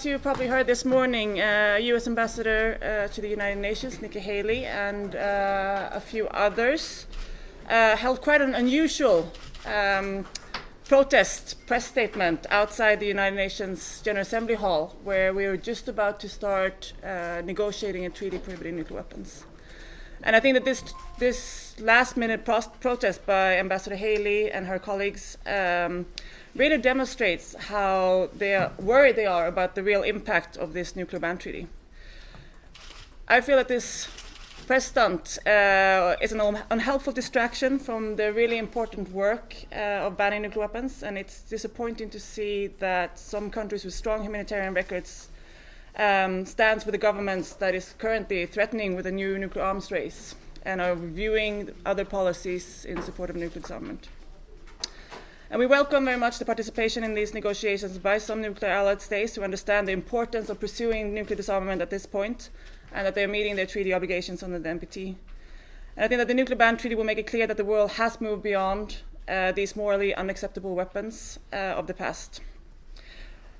you probably heard this morning, U.S. Ambassador to the United Nations, Nikki Haley, and a few others held quite an unusual protest press statement outside the United Nations General Assembly Hall, where we were just about to start negotiating a treaty prohibiting nuclear weapons. And I think that this last-minute protest by Ambassador Haley and her colleagues really demonstrates how worried they are about the real impact of this nuclear ban treaty. I feel that this press stunt is an unhelpful distraction from the really important work of banning nuclear weapons, and it's disappointing to see that some countries with strong humanitarian records stands with the governments that is currently threatening with a new nuclear arms race and are reviewing other policies in support of nuclear disarmament. And we welcome very much the participation in these negotiations by some nuclear allied states who understand the importance of pursuing nuclear disarmament at this point, and that they are meeting their treaty obligations under the NPT. And I think that the nuclear ban treaty will make it clear that the world has moved beyond these morally unacceptable weapons of the past.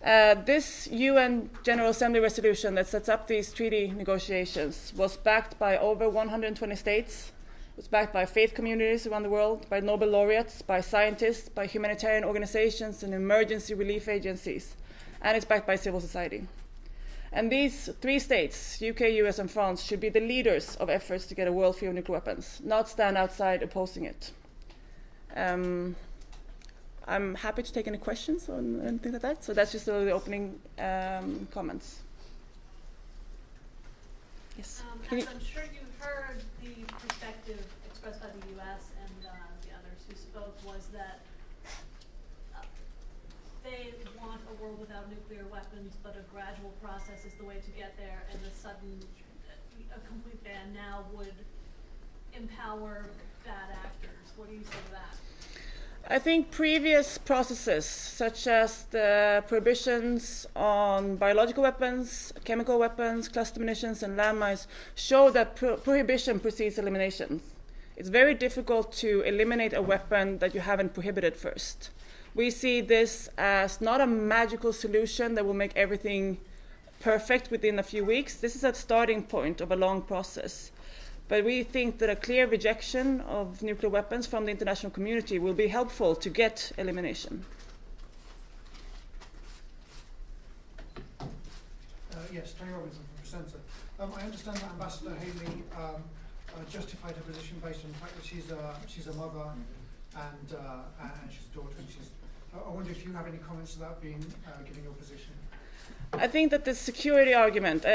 This UN General Assembly resolution that sets up these treaty negotiations was backed by over 120 states. It was backed by faith communities around the world, by Nobel laureates, by scientists, by humanitarian organizations and emergency relief agencies, and it's backed by civil society. And these three states, UK, US, and France, should be the leaders of efforts to get a world free of nuclear weapons, not stand outside opposing it. I'm happy to take any questions on anything like that. So that's just the opening comments. Yes. I'm sure you heard the perspective expressed by the US and the others who spoke was that they want a world without nuclear weapons, but a gradual process is the way to get there, and a complete ban now would empower bad actors. What do you say to that? I think previous processes, such as the prohibitions on biological weapons, chemical weapons, cluster munitions, and landmines, show that prohibition precedes elimination. It's very difficult to eliminate a weapon that you haven't prohibited first. We see this as not a magical solution that will make everything perfect within a few weeks. This is a starting point of a long process. But we think that a clear rejection of nuclear weapons from the international community will be helpful to get elimination. Yes, Tony Robinson from Presenter. I understand that Ambassador Haley justified her position based on the fact that she's a mother and she's a daughter, and I wonder if you have any comments to that being giving your position. I think that the security argument,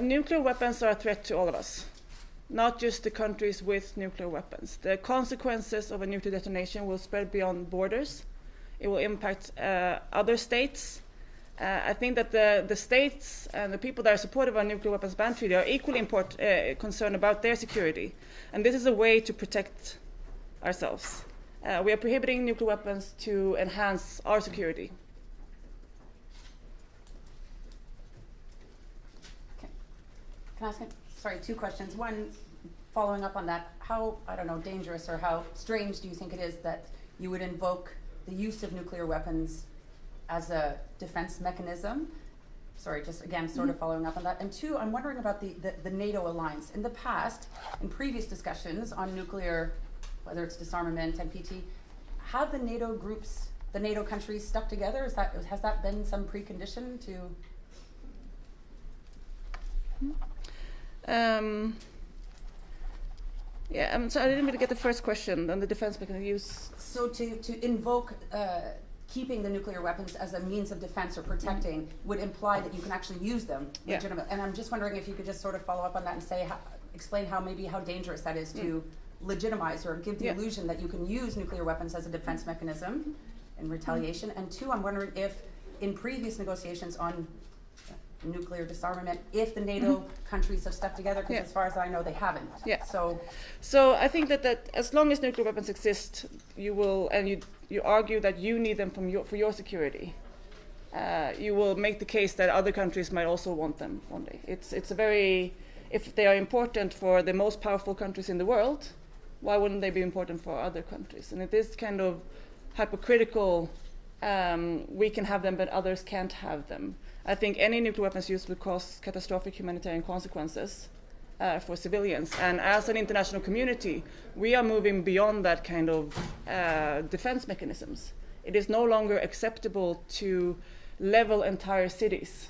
nuclear weapons are a threat to all of us, not just the countries with nuclear weapons. The consequences of a nuclear detonation will spread beyond borders. It will impact other states. I think that the states and the people that are supportive of a nuclear weapons ban treaty are equally concerned about their security. And this is a way to protect ourselves. We are prohibiting nuclear weapons to enhance our security. Can I ask sorry, two questions. One, following up on that, how, dangerous or how strange do you think it is that you would invoke the use of nuclear weapons as a defense mechanism? Sorry, just again, sort of following up on that. And two, I'm wondering about the NATO alliance. In the past, in previous discussions on nuclear, whether it's disarmament, NPT, have the NATO groups, the NATO countries stuck together? Has that been some precondition to? So I didn't really get the first question on the defense mechanism use. So to invoke keeping the nuclear weapons as a means of defense or protecting would imply that you can actually use them legitimately. And I'm just wondering if you could just sort of follow up on that and say, explain how dangerous that is to legitimize or give the illusion that you can use nuclear weapons as a defense mechanism in retaliation. And two, I'm wondering if in previous negotiations on nuclear disarmament, if the NATO countries have stuck together, because as far as I know, they haven't. So I think that as long as nuclear weapons exist, you will, and you argue that you need them for your security. You will make the case that other countries might also want them one day. It's a very, if they are important for the most powerful countries in the world, why wouldn't they be important for other countries? And it is kind of hypocritical. We can have them, but others can't have them. I think any nuclear weapons use would cause catastrophic humanitarian consequences for civilians. And as an international community, we are moving beyond that kind of defense mechanisms. It is no longer acceptable to level entire cities,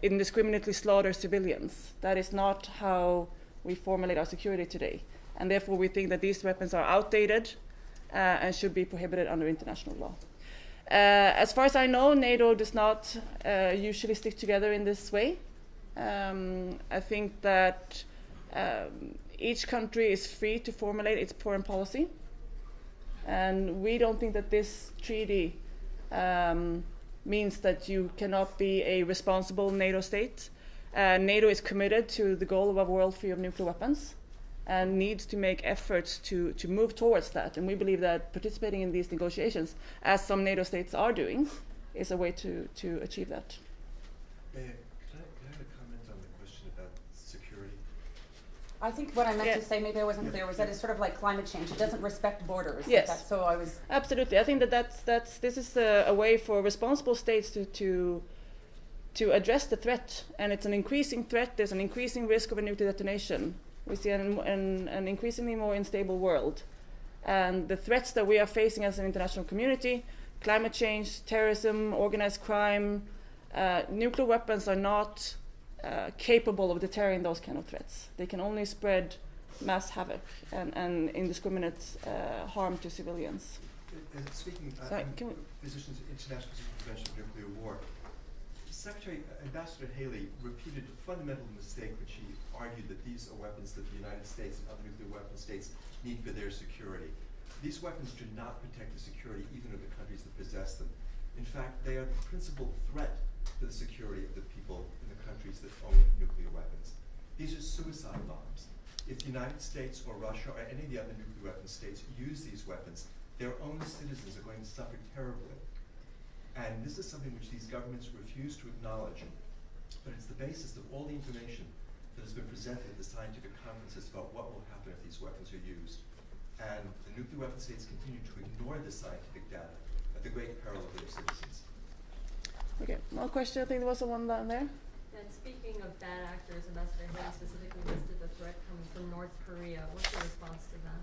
indiscriminately slaughter civilians. That is not how we formulate our security today. And therefore, we think that these weapons are outdated and should be prohibited under international law. As far as I know, NATO does not usually stick together in this way. I think that each country is free to formulate its foreign policy. And we don't think that this treaty means that you cannot be a responsible NATO state. NATO is committed to the goal of a world free of nuclear weapons and needs to make efforts to move towards that. And we believe that participating in these negotiations, as some NATO states are doing, is a way to achieve that. Can I have a comment on the question about security? I think what I meant Yeah. to say, maybe I wasn't clear, was that it's sort of like climate change. It doesn't respect borders. Yes. Like that. So I was. Absolutely. I think this is a way for responsible states to address the threat. And it's an increasing threat. There's an increasing risk of a nuclear detonation. We see an increasingly more unstable world. And the threats that we are facing as an international community, climate change, terrorism, organized crime, nuclear weapons are not capable of deterring those kind of threats. They can only spread mass havoc and indiscriminate harm to civilians. Speaking Sorry, of can we- Physicians International Prevention of Nuclear War, Ambassador Haley repeated a fundamental mistake when she argued that these are weapons that the United States and other nuclear weapon states need for their security. These weapons do not protect the security even of the countries that possess them. In fact, they are the principal threat to the security of the people in the countries that own nuclear weapons. These are suicide bombs. If the United States or Russia or any of the other nuclear weapon states use these weapons, their own citizens are going to suffer terribly. And this is something which these governments refuse to acknowledge, but it's the basis of all the information that has been presented at the scientific conferences about what will happen if these weapons are used. And the nuclear weapon states continue to ignore this scientific data at the great peril of their citizens. Okay, more question. I think there was one down there. And speaking of bad actors, Ambassador Haley specifically listed the threat coming from North Korea. What's your response to that?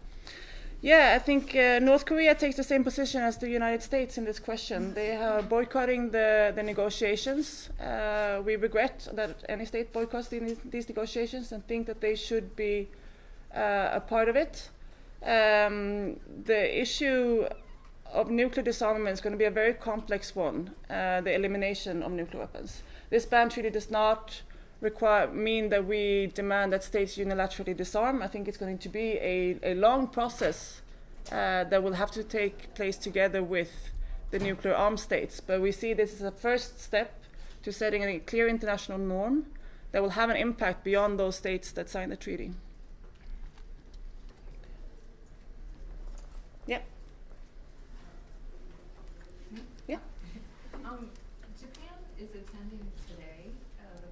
Yeah, I think North Korea takes the same position as the United States in this question. They are boycotting the negotiations. We regret that any state boycotts these negotiations and think that they should be a part of it. The issue of nuclear disarmament is going to be a very complex one, the elimination of nuclear weapons. This ban treaty does not mean that we demand that states unilaterally disarm. I think it's going to be a long process that will have to take place together with the nuclear armed states. But we see this as a first step to setting a clear international norm that will have an impact beyond those states that signed the treaty. Yeah. Yeah. Japan is attending today, the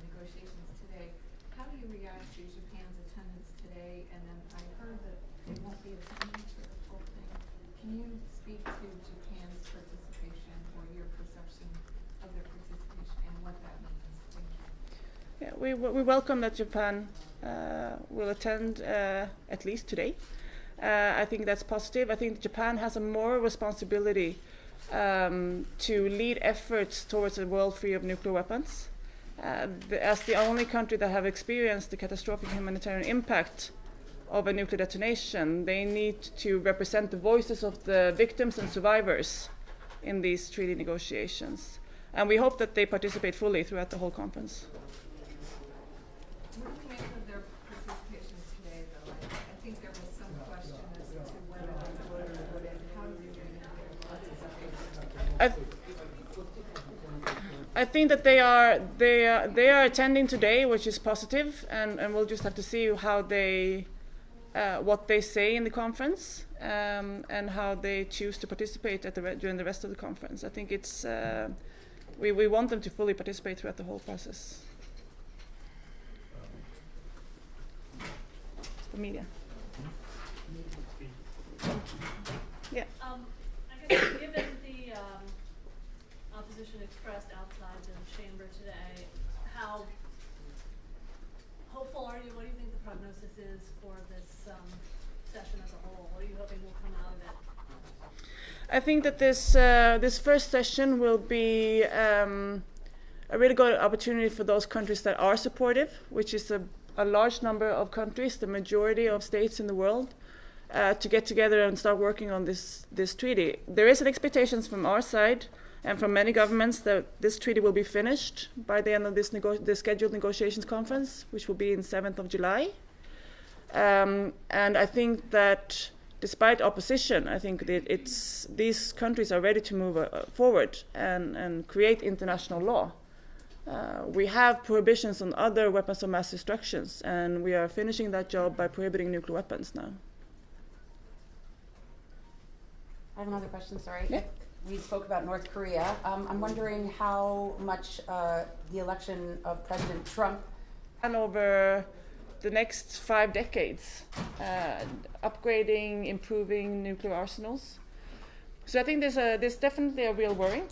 negotiations today. How do you react to Japan's attendance today? And then I heard that they won't be attending for the full thing. Can you speak to Japan's participation or your perception of their participation and what that means? Thank you. Yeah, we welcome that Japan will attend at least today. I think that's positive. I think Japan has a moral responsibility to lead efforts towards a world free of nuclear weapons. As the only country that have experienced the catastrophic humanitarian impact of a nuclear detonation, they need to represent the voices of the victims and survivors in these treaty negotiations. And we hope that they participate fully throughout the whole conference. What do you make of their participation today, though? I think there was some question as to whether they would or wouldn't. How do you make their participation? I think that they are attending today, which is positive, and we'll just have to see how they what they say in the conference and how they choose to participate during the rest of the conference. I think it's we want them to fully participate throughout the whole process. The media. Yeah. I guess given the opposition expressed outside the chamber today. How hopeful are you? What do you think the prognosis is for this session as a whole? What are you hoping will come out of it? I think that this first session will be a really good opportunity for those countries that are supportive, which is a large number of countries, the majority of states in the world, to get together and start working on this treaty. There is an expectation from our side and from many governments that this treaty will be finished by the end of this scheduled negotiations conference, which will be in 7th of July. And I think that despite opposition, I think that these countries are ready to move forward and create international law. We have prohibitions on other weapons of mass destruction, and we are finishing that job by prohibiting nuclear weapons now. I have another question, sorry. Yeah. We spoke about North Korea. I'm wondering how much the election of President Trump And over the next 5 decades, upgrading, improving nuclear arsenals. So I think there's definitely a real worry.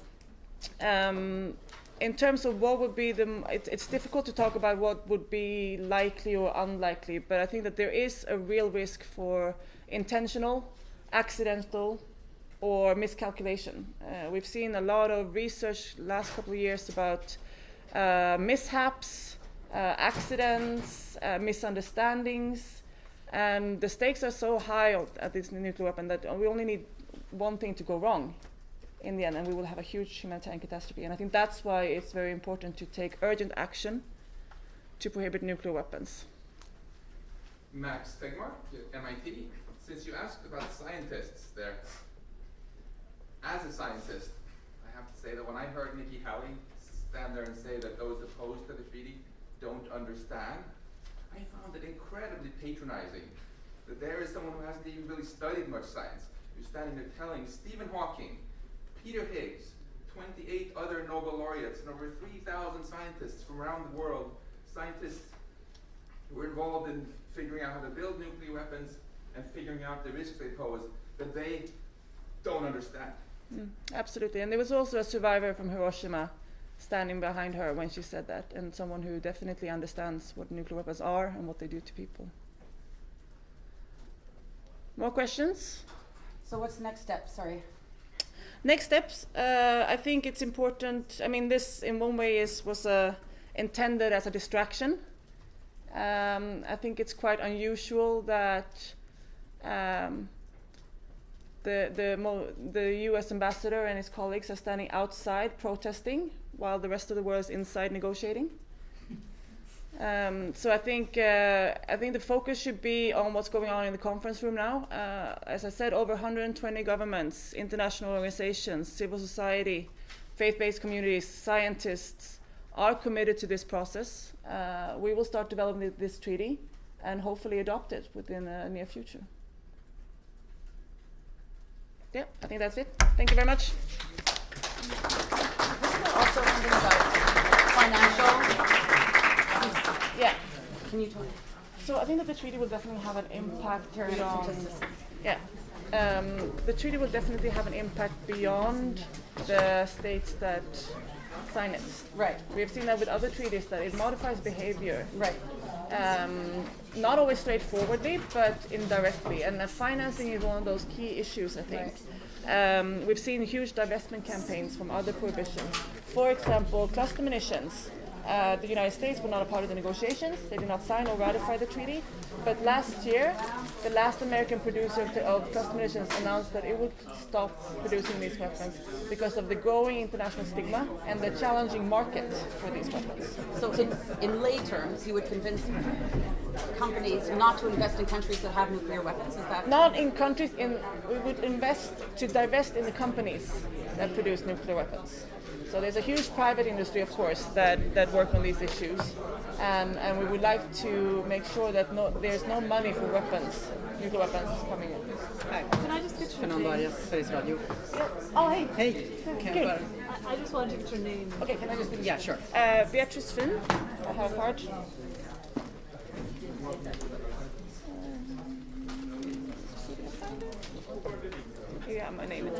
In terms of what would be it's difficult to talk about what would be likely or unlikely, but I think that there is a real risk for intentional, accidental, or miscalculation. We've seen a lot of research last couple of years about mishaps, accidents, misunderstandings, and the stakes are so high at this nuclear weapon that we only need one thing to go wrong in the end, and we will have a huge humanitarian catastrophe. And I think that's why it's very important to take urgent action to prohibit nuclear weapons. Max Tegmark, MIT. Since you asked about scientists there, as a scientist, I have to say that when I heard Nikki Haley stand there and say that those opposed to the treaty don't understand, I found it incredibly patronizing that there is someone who hasn't even really studied much science who's standing there telling Stephen Hawking, Peter Higgs, 28 other Nobel laureates, and over 3,000 scientists from around the world, scientists who were involved in figuring out how to build nuclear weapons and figuring out the risks they pose, that they don't understand. Absolutely, and there was also a survivor from Hiroshima standing behind her when she said that, and someone who definitely understands what nuclear weapons are and what they do to people. More questions? So what's the next step? Sorry. Next steps, I think it's important. I mean, this in one way was intended as a distraction. I think it's quite unusual that the U.S. ambassador and his colleagues are standing outside protesting while the rest of the world is inside negotiating. So I think the focus should be on what's going on in the conference room now. As I said, over 120 governments, international organizations, civil society, faith-based communities, scientists are committed to this process. We will start developing this treaty and hopefully adopt it within the near future. Yeah, I think that's it. Thank you very much. Also something about financial. Yeah. Can you talk? So I think that the treaty will definitely have an impact beyond. Just a second. Yeah. The treaty will definitely have an impact beyond the states that sign it. Right. We have seen that with other treaties that it modifies behavior. Right. Not always straightforwardly, but indirectly. And financing is one of those key issues, I think. Right. We've seen huge divestment campaigns from other prohibitions. For example, cluster munitions. The United States were not a part of the negotiations. They did not sign or ratify the treaty. But last year, the last American producer of cluster munitions announced that it would stop producing these weapons because of the growing international stigma and the challenging market for these weapons. So in lay terms, you would convince companies not to invest in countries that have nuclear weapons, is that? Not in countries, we would invest to divest in the companies that produce nuclear weapons. So there's a huge private industry, of course, that work on these issues. And we would like to make sure that there's no money for weapons, nuclear weapons coming in. Hi. Can I just get your Fernando name? Arias, Sveriges Radio. Oh, hey. Hey, kan jag bara... I just wanted to get your name. Okay, can I just Yeah, sure. Beatrice Fihn, I have a card. Yeah, my name is